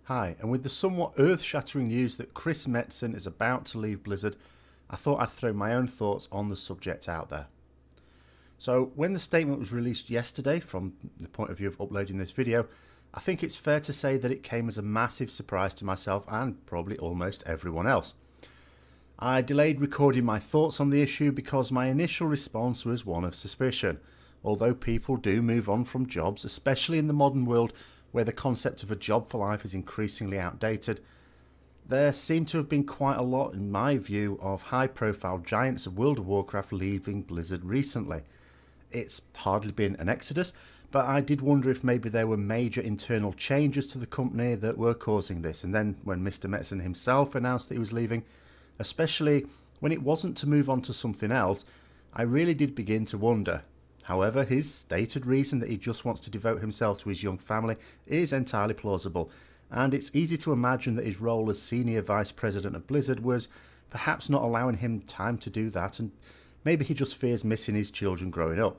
Hi, and with the somewhat earth-shattering news that Chris Metzen is about to leave Blizzard, I thought I'd throw my own thoughts on the subject out there. So, when the statement was released yesterday, from the point of view of uploading this video, I think it's fair to say that it came as a massive surprise to myself and probably almost everyone else. I delayed recording my thoughts on the issue because my initial response was one of suspicion. Although people do move on from jobs, especially in the modern world where the concept of a job for life is increasingly outdated, there seem to have been quite a lot, in my view, of high-profile giants of World of Warcraft leaving Blizzard recently. It's hardly been an exodus, but I did wonder if maybe there were major internal changes to the company that were causing this. And then when Mr. Metzen himself announced that he was leaving, especially when it wasn't to move on to something else, I really did begin to wonder. However, his stated reason that he just wants to devote himself to his young family is entirely plausible, and it's easy to imagine that his role as senior vice president of Blizzard was perhaps not allowing him time to do that, and maybe he just fears missing his children growing up.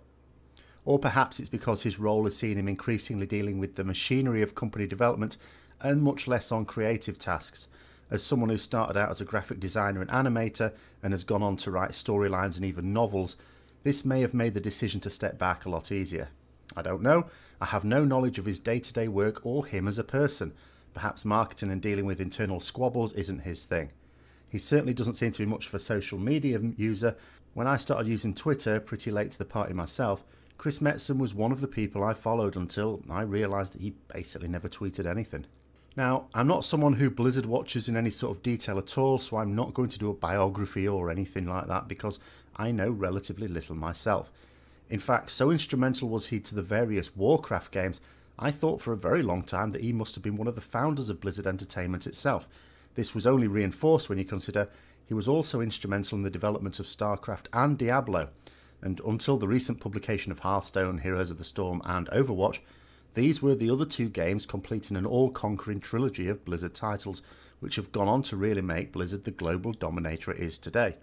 Or perhaps it's because his role has seen him increasingly dealing with the machinery of company development and much less on creative tasks. As someone who started out as a graphic designer and animator and has gone on to write storylines and even novels, this may have made the decision to step back a lot easier. I don't know. I have no knowledge of his day-to-day work or him as a person. Perhaps marketing and dealing with internal squabbles isn't his thing. He certainly doesn't seem to be much of a social media user. When I started using Twitter pretty late to the party myself, Chris Metzen was one of the people I followed until I realised that he basically never tweeted anything. Now, I'm not someone who Blizzard watches in any sort of detail at all, so I'm not going to do a biography or anything like that because I know relatively little myself. In fact, so instrumental was he to the various Warcraft games, I thought for a very long time that he must have been one of the founders of Blizzard Entertainment itself. This was only reinforced when you consider he was also instrumental in the development of StarCraft and Diablo, and until the recent publication of Hearthstone, Heroes of the Storm and Overwatch, these were the other two games completing an all-conquering trilogy of Blizzard titles, which have gone on to really make Blizzard the global dominator it is today.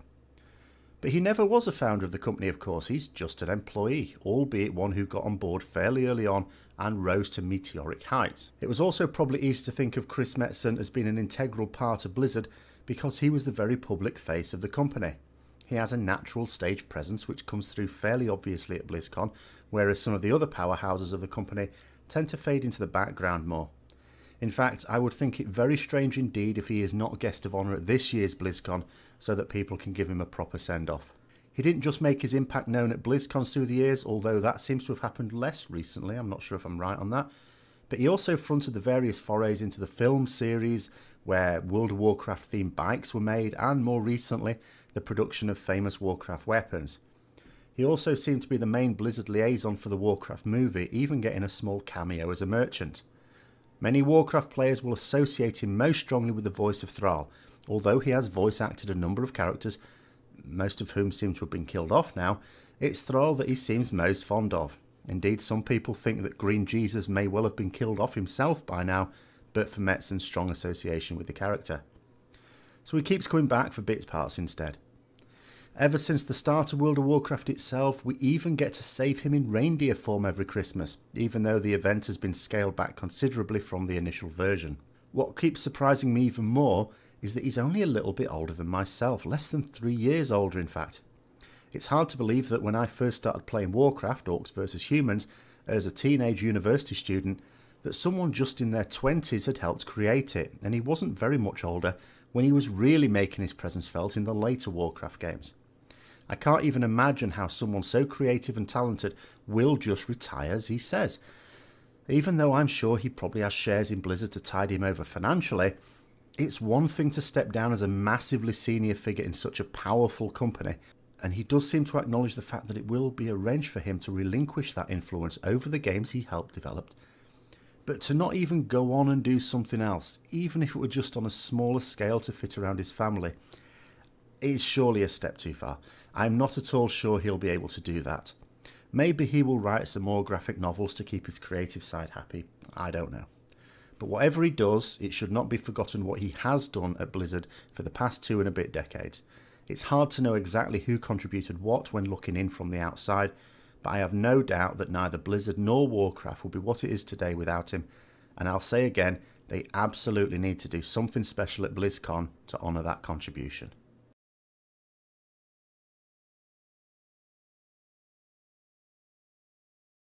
But he never was a founder of the company, of course. He's just an employee, albeit one who got on board fairly early on and rose to meteoric heights. It was also probably easy to think of Chris Metzen as being an integral part of Blizzard because he was the very public face of the company. He has a natural stage presence which comes through fairly obviously at BlizzCon, whereas some of the other powerhouses of the company tend to fade into the background more. In fact, I would think it very strange indeed if he is not a guest of honour at this year's BlizzCon so that people can give him a proper send-off. He didn't just make his impact known at BlizzCons through the years, although that seems to have happened less recently, I'm not sure if I'm right on that, but he also fronted the various forays into the film series where World of Warcraft themed bikes were made, and more recently the production of famous Warcraft weapons. He also seemed to be the main Blizzard liaison for the Warcraft movie, even getting a small cameo as a merchant. Many Warcraft players will associate him most strongly with the voice of Thrall, although he has voice acted a number of characters, most of whom seem to have been killed off now. It's Thrall that he seems most fond of. Indeed, some people think that Green Jesus may well have been killed off himself by now, but for Metzen's strong association with the character. So he keeps coming back for bits parts instead. Ever since the start of World of Warcraft itself, we even get to save him in reindeer form every Christmas, even though the event has been scaled back considerably from the initial version. What keeps surprising me even more is that he's only a little bit older than myself, less than 3 years older in fact. It's hard to believe that when I first started playing Warcraft, Orcs vs Humans, as a teenage university student, that someone just in their 20s had helped create it, and he wasn't very much older when he was really making his presence felt in the later Warcraft games. I can't even imagine how someone so creative and talented will just retire, as he says. Even though I'm sure he probably has shares in Blizzard to tide him over financially, it's one thing to step down as a massively senior figure in such a powerful company, and he does seem to acknowledge the fact that it will be a wrench for him to relinquish that influence over the games he helped develop. But to not even go on and do something else, even if it were just on a smaller scale to fit around his family, is surely a step too far. I'm not at all sure he'll be able to do that. Maybe he will write some more graphic novels to keep his creative side happy. I don't know. But whatever he does, it should not be forgotten what he has done at Blizzard for the past 2 and a bit decades. It's hard to know exactly who contributed what when looking in from the outside, but I have no doubt that neither Blizzard nor Warcraft will be what it is today without him, and I'll say again, They absolutely need to do something special at BlizzCon to honour that contribution.